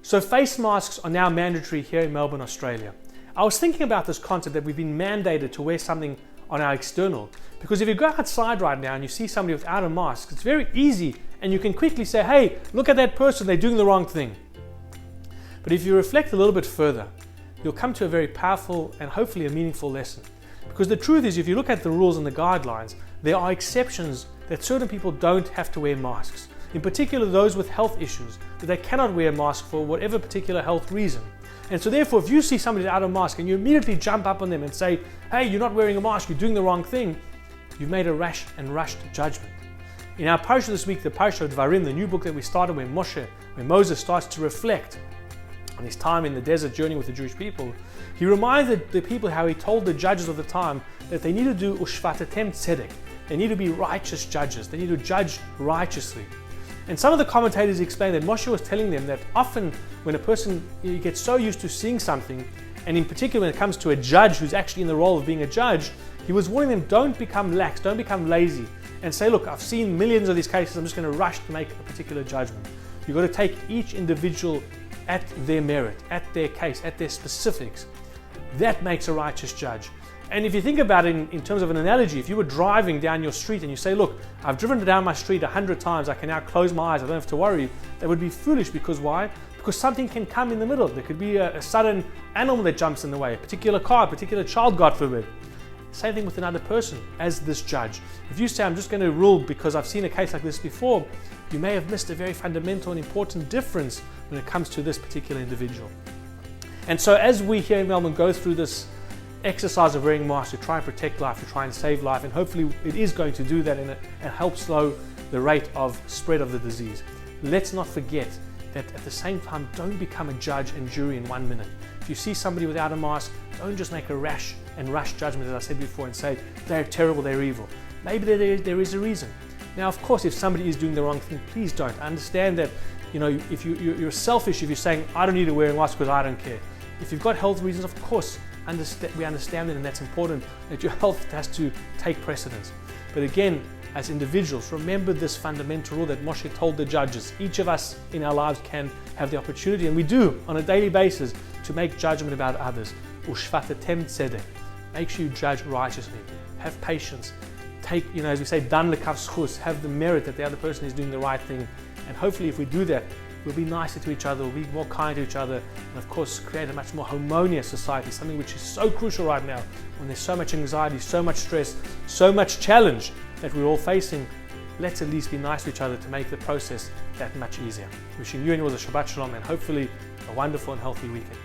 So face masks are now mandatory here in Melbourne, Australia. I was thinking about this concept that we've been mandated to wear something on our external, because if you go outside right now and you see somebody without a mask, it's very easy and you can quickly say, hey, look at that person, they're doing the wrong thing. But if you reflect a little bit further, you'll come to a very powerful and hopefully a meaningful lesson. Because the truth is, if you look at the rules and the guidelines, there are exceptions that certain people don't have to wear masks. In particular, those with health issues, that they cannot wear a mask for whatever particular health reason. And so therefore, if you see somebody without a mask and you immediately jump up on them and say, hey, you're not wearing a mask, you're doing the wrong thing, you've made a rash and rushed judgment. In our Parshat this week, the Parshat Devarim, the new book that we started when Moses starts to reflect on his time in the desert journey with the Jewish people, he reminded the people how he told the judges of the time that they need to do ushvatetem tzedek. They need to be righteous judges. They need to judge righteously. And some of the commentators explain that Moshe was telling them that often when a person gets so used to seeing something, and in particular when it comes to a judge who's actually in the role of being a judge, he was warning them, don't become lax, don't become lazy, and say, look, I've seen millions of these cases, I'm just going to rush to make a particular judgment. You've got to take each individual at their merit, at their case, at their specifics. That makes a righteous judge. And if you think about it in terms of an analogy, if you were driving down your street and you say, look, I've driven down my street 100 times, I can now close my eyes, I don't have to worry, that would be foolish. Because why? Because something can come in the middle. There could be a sudden animal that jumps in the way, a particular car, a particular child, God forbid. Same thing with another person as this judge. If you say, I'm just going to rule because I've seen a case like this before, you may have missed a very fundamental and important difference when it comes to this particular individual. And so as we here in Melbourne go through this exercise of wearing masks to try and protect life, to try and save life, and hopefully it is going to do that and help slow the rate of spread of the disease, let's not forget that at the same time, don't become a judge and jury in 1 minute. If you see somebody without a mask, don't just make a rash and rush judgment, as I said before, and say, they're terrible, they're evil. Maybe there is a reason. Now, of course, if somebody is doing the wrong thing, please don't. Understand that, if you're selfish if you're saying, I don't need to wear a mask because I don't care. If you've got health reasons, of course, we understand it, and that's important, that your health has to take precedence. But again, as individuals, remember this fundamental rule that Moshe told the judges. Each of us in our lives can have the opportunity, and we do on a daily basis, to make judgment about others. Ushvatetem tzedek. Make sure you judge righteously. Have patience. Take, as we say, dan lekav zchus. Have the merit that the other person is doing the right thing. And hopefully if we do that, we'll be nicer to each other, we'll be more kind to each other, and of course create a much more harmonious society, something which is so crucial right now when there's so much anxiety, so much stress, so much challenge that we're all facing. Let's at least be nice to each other to make the process that much easier. Wishing you and yours a Shabbat Shalom, and hopefully a wonderful and healthy weekend.